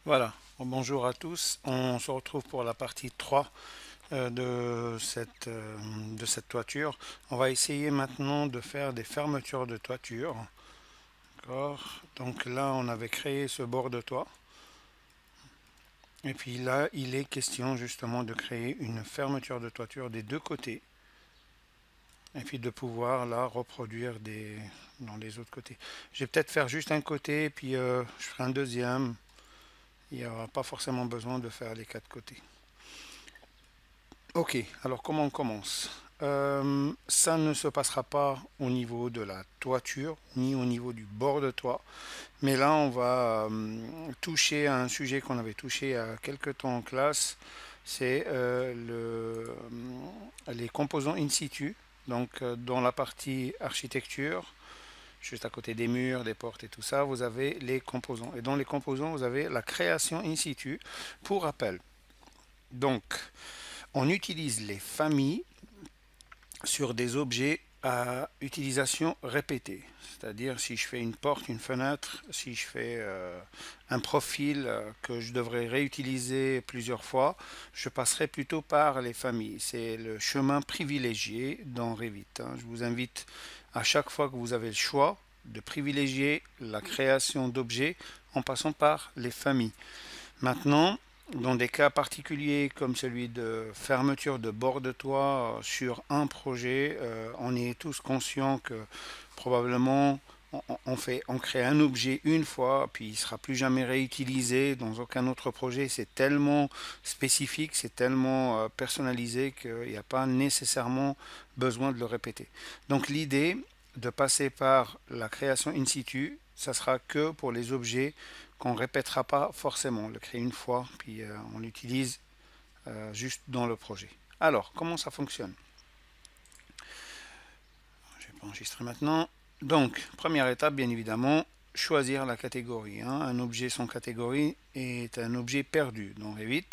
Voilà, bonjour à tous. On se retrouve pour la partie 3 de cette toiture. On va essayer maintenant de faire des fermetures de toiture. D'accord. Donc là, on avait créé ce bord de toit. Et puis là, il est question justement de créer une fermeture de toiture des deux côtés. Et puis de pouvoir là reproduire dans les autres côtés. Je vais peut-être faire juste un côté, puis je ferai un deuxième. Il n'y aura pas forcément besoin de faire les quatre côtés. Ok, alors comment on commence? Ça ne se passera pas au niveau de la toiture ni au niveau du bord de toit, mais là on va toucher à un sujet qu'on avait touché il y a quelques temps en classe, c'est les composants in situ, donc dans la partie architecture, juste à côté des murs, des portes et tout ça, vous avez les composants. Et dans les composants, vous avez la création in situ. Pour rappel, donc on utilise les familles sur des objets à utilisation répétée. C'est-à-dire si je fais une porte, une fenêtre, si je fais un profil que je devrais réutiliser plusieurs fois, je passerai plutôt par les familles. C'est le chemin privilégié dans Revit, hein. Je vous invite à chaque fois que vous avez le choix de privilégier la création d'objets en passant par les familles. Maintenant, dans des cas particuliers comme celui de fermeture de bord de toit sur un projet, on est tous conscients que probablement on crée un objet une fois, puis il ne sera plus jamais réutilisé dans aucun autre projet. C'est tellement spécifique, c'est tellement personnalisé qu'il n'y a pas nécessairement besoin de le répéter. Donc l'idée de passer par la création in situ, ça sera que pour les objets qu'on ne répétera pas forcément. On le crée une fois, puis on l'utilise juste dans le projet. Alors, comment ça fonctionne? Je vais pas enregistrer maintenant. Donc, première étape, bien évidemment, choisir la catégorie, hein. Un objet sans catégorie est un objet perdu dans Revit.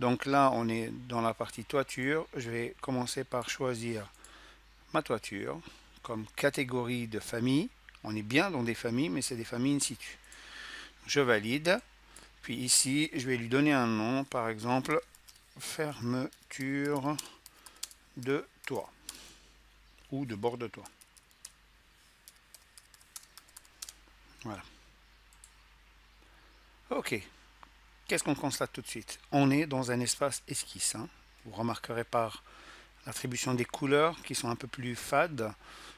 Donc là, on est dans la partie toiture. Je vais commencer par choisir ma toiture comme catégorie de famille. On est bien dans des familles, mais c'est des familles in situ. Je valide. Puis ici, je vais lui donner un nom, par exemple, fermeture de toit ou de bord de toit. Voilà. Ok. Qu'est-ce qu'on constate tout de suite? On est dans un espace esquisse, hein. Vous remarquerez par l'attribution des couleurs qui sont un peu plus fades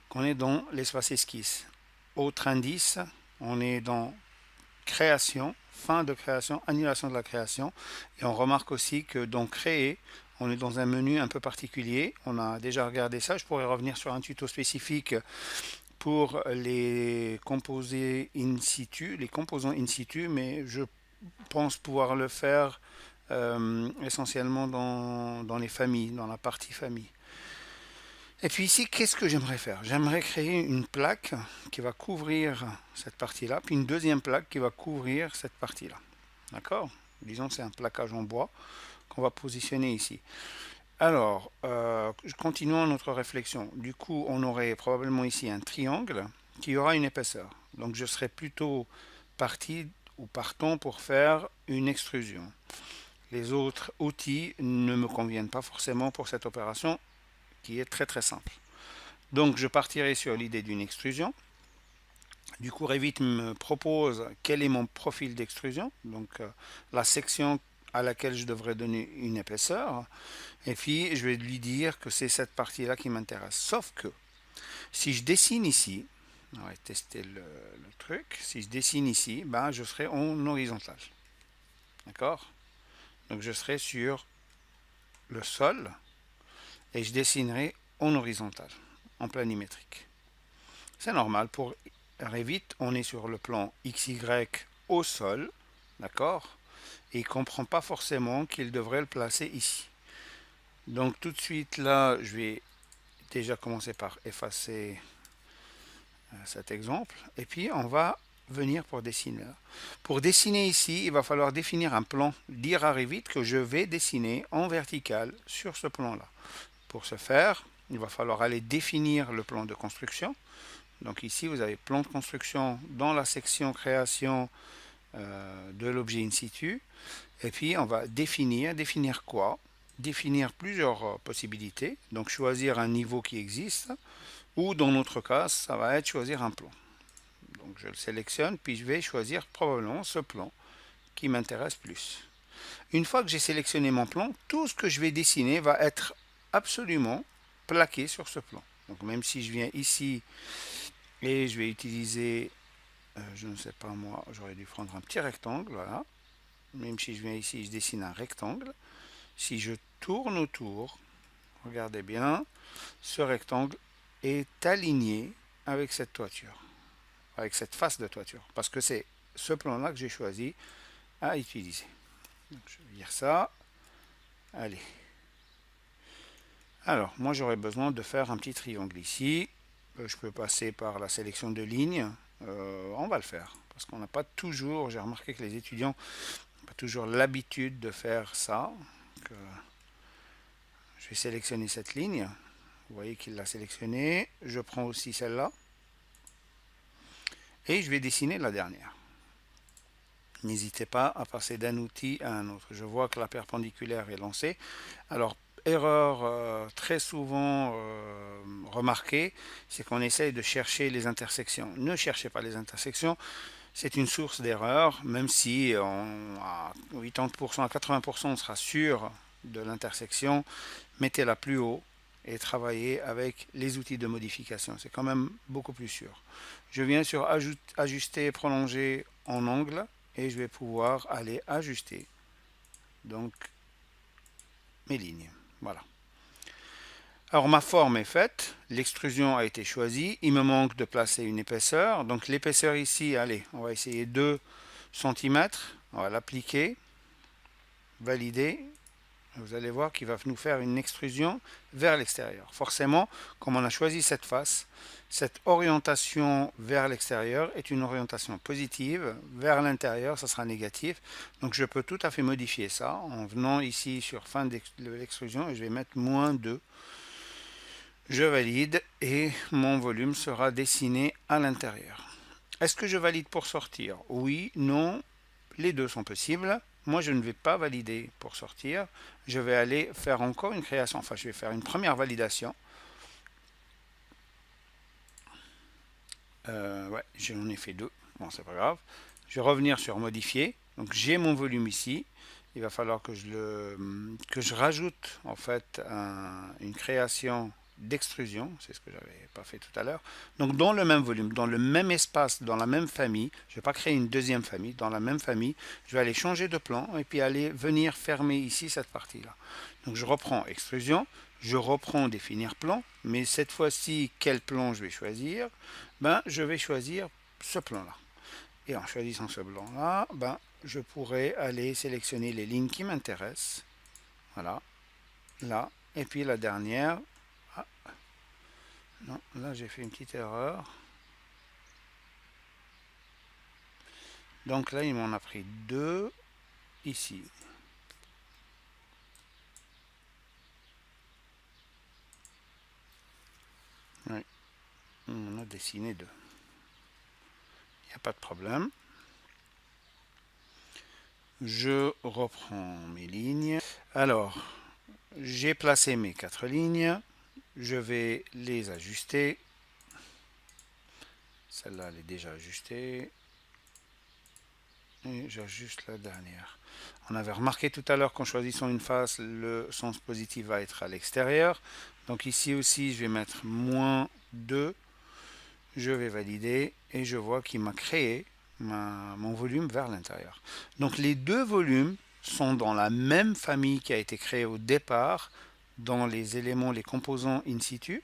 qu'on est dans l'espace esquisse. Autre indice, on est dans création, fin de création, annulation de la création. Et on remarque aussi que dans créer, on est dans un menu un peu particulier. On a déjà regardé ça. Je pourrais revenir sur un tuto spécifique pour les composés in situ, les composants in situ, mais je pense pouvoir le faire essentiellement dans les familles, dans la partie famille. Et puis ici, qu'est-ce que j'aimerais faire? J'aimerais créer une plaque qui va couvrir cette partie-là, puis une deuxième plaque qui va couvrir cette partie-là. D'accord? Disons que c'est un plaquage en bois qu'on va positionner ici. Alors, continuons notre réflexion. Du coup, on aurait probablement ici un triangle qui aura une épaisseur. Donc, je serais plutôt parti ou partant pour faire une extrusion. Les autres outils ne me conviennent pas forcément pour cette opération qui est très très simple. Donc, je partirai sur l'idée d'une extrusion. Du coup, Revit me propose quel est mon profil d'extrusion, donc la section à laquelle je devrais donner une épaisseur. Et puis, je vais lui dire que c'est cette partie-là qui m'intéresse. Sauf que, si je dessine ici, on va tester le truc, si je dessine ici, ben, je serai en horizontal. D'accord? Donc, je serai sur le sol et je dessinerai en horizontal, en planimétrique. C'est normal, pour Revit, on est sur le plan XY au sol, d'accord? Et il ne comprend pas forcément qu'il devrait le placer ici. Donc tout de suite là, je vais déjà commencer par effacer cet exemple. Et puis on va venir pour dessiner. Pour dessiner ici, il va falloir définir un plan. Dire à Revit que je vais dessiner en vertical sur ce plan-là. Pour ce faire, il va falloir aller définir le plan de construction. Donc ici, vous avez plan de construction dans la section création de l'objet in situ. Et puis on va définir quoi? Définir plusieurs possibilités. Donc choisir un niveau qui existe, ou dans notre cas, ça va être choisir un plan. Donc je le sélectionne, puis je vais choisir probablement ce plan qui m'intéresse plus. Une fois que j'ai sélectionné mon plan, tout ce que je vais dessiner va être absolument plaqué sur ce plan. Donc même si je viens ici et je vais utiliser, je ne sais pas moi, j'aurais dû prendre un petit rectangle, voilà. Même si je viens ici, je dessine un rectangle. Si je tourne autour, regardez bien, ce rectangle est aligné avec cette toiture, avec cette face de toiture, parce que c'est ce plan-là que j'ai choisi à utiliser. Donc, je vais dire ça. Allez. Alors, moi j'aurais besoin de faire un petit triangle ici. Je peux passer par la sélection de lignes. On va le faire, parce qu'on n'a pas toujours, j'ai remarqué que les étudiants n'ont pas toujours l'habitude de faire ça. Donc, je vais sélectionner cette ligne. Vous voyez qu'il l'a sélectionnée. Je prends aussi celle-là. Et je vais dessiner la dernière. N'hésitez pas à passer d'un outil à un autre. Je vois que la perpendiculaire est lancée. Alors, erreur très souvent remarquée, c'est qu'on essaye de chercher les intersections. Ne cherchez pas les intersections. C'est une source d'erreur, même si à 80% à 80% on sera sûr de l'intersection. Mettez-la plus haut et travaillez avec les outils de modification. C'est quand même beaucoup plus sûr. Je viens sur ajuster, prolonger en angle et je vais pouvoir aller ajuster donc mes lignes. Voilà. Alors ma forme est faite, l'extrusion a été choisie, il me manque de placer une épaisseur. Donc l'épaisseur ici, allez, on va essayer 2 cm. On va l'appliquer, valider. Vous allez voir qu'il va nous faire une extrusion vers l'extérieur. Forcément, comme on a choisi cette face, cette orientation vers l'extérieur est une orientation positive. Vers l'intérieur, ça sera négatif. Donc je peux tout à fait modifier ça en venant ici sur fin de l'extrusion et je vais mettre -2. Je valide et mon volume sera dessiné à l'intérieur. Est-ce que je valide pour sortir? Oui, non, les deux sont possibles. Moi, je ne vais pas valider pour sortir. Je vais aller faire encore une création. Enfin, je vais faire une première validation. Ouais, j'en ai fait 2. Bon, c'est pas grave. Je vais revenir sur modifier. Donc, j'ai mon volume ici. Il va falloir que je rajoute en fait une création d'extrusion, c'est ce que j'avais pas fait tout à l'heure. Donc dans le même volume, dans le même espace, dans la même famille, je ne vais pas créer une deuxième famille, dans la même famille, je vais aller changer de plan et puis aller venir fermer ici cette partie-là. Donc je reprends extrusion, je reprends définir plan, mais cette fois-ci, quel plan je vais choisir? Ben, je vais choisir ce plan-là. Et en choisissant ce blanc-là, ben, je pourrais aller sélectionner les lignes qui m'intéressent. Voilà, là. Et puis la dernière. Ah, non, là j'ai fait une petite erreur. Donc là, il m'en a pris 2 ici. Oui, on a dessiné 2. Il n'y a pas de problème. Je reprends mes lignes. Alors, j'ai placé mes 4 lignes. Je vais les ajuster. Celle-là, elle est déjà ajustée. Et j'ajuste la dernière. On avait remarqué tout à l'heure qu'en choisissant une face, le sens positif va être à l'extérieur. Donc ici aussi, je vais mettre -2. Je vais valider et je vois qu'il m'a créé mon volume vers l'intérieur. Donc les deux volumes sont dans la même famille qui a été créée au départ dans les éléments, les composants in situ.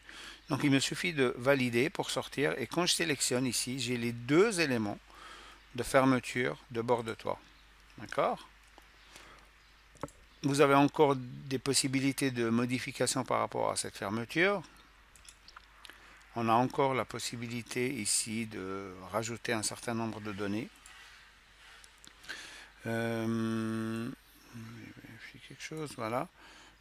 Donc il me suffit de valider pour sortir et quand je sélectionne ici, j'ai les deux éléments de fermeture de bord de toit. D'accord? Vous avez encore des possibilités de modification par rapport à cette fermeture. On a encore la possibilité ici de rajouter un certain nombre de données. Quelque chose, voilà.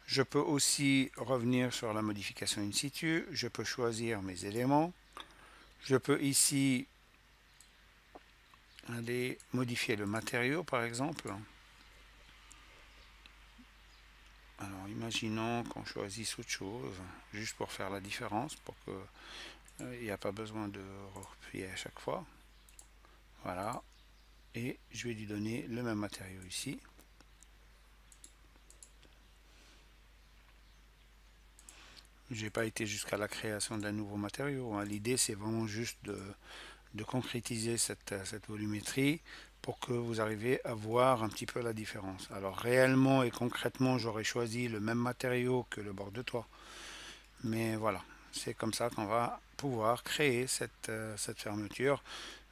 Je peux aussi revenir sur la modification in situ. Je peux choisir mes éléments. Je peux ici aller modifier le matériau par exemple. Alors imaginons qu'on choisisse autre chose, juste pour faire la différence, pour que il n'y a pas besoin de replier à chaque fois. Voilà. Et je vais lui donner le même matériau ici. J'ai pas été jusqu'à la création d'un nouveau matériau. L'idée, c'est vraiment juste de concrétiser cette volumétrie pour que vous arriviez à voir un petit peu la différence. Alors réellement et concrètement, j'aurais choisi le même matériau que le bord de toit. Mais voilà, c'est comme ça qu'on va pouvoir créer cette fermeture.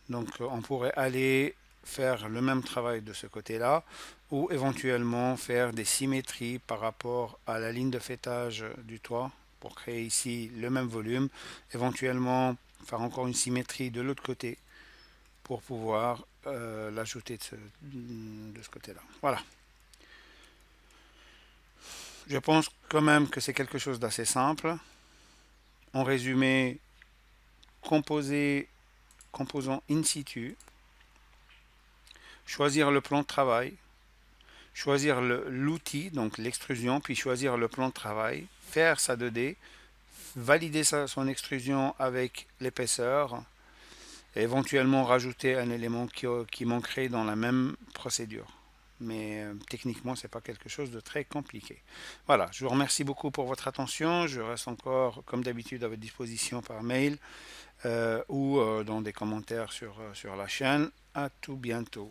Donc on pourrait aller faire le même travail de ce côté-là ou éventuellement faire des symétries par rapport à la ligne de faîtage du toit pour créer ici le même volume, éventuellement faire encore une symétrie de l'autre côté pour pouvoir l'ajouter de ce côté-là. Voilà. Je pense quand même que c'est quelque chose d'assez simple. En résumé, composons in situ, choisir le plan de travail, choisir l'outil, donc l'extrusion, puis choisir le plan de travail, faire sa 2D, valider son extrusion avec l'épaisseur, et éventuellement rajouter un élément qui manquerait dans la même procédure. Mais techniquement, ce n'est pas quelque chose de très compliqué. Voilà, je vous remercie beaucoup pour votre attention. Je reste encore, comme d'habitude, à votre disposition par mail ou dans des commentaires sur la chaîne. À tout bientôt.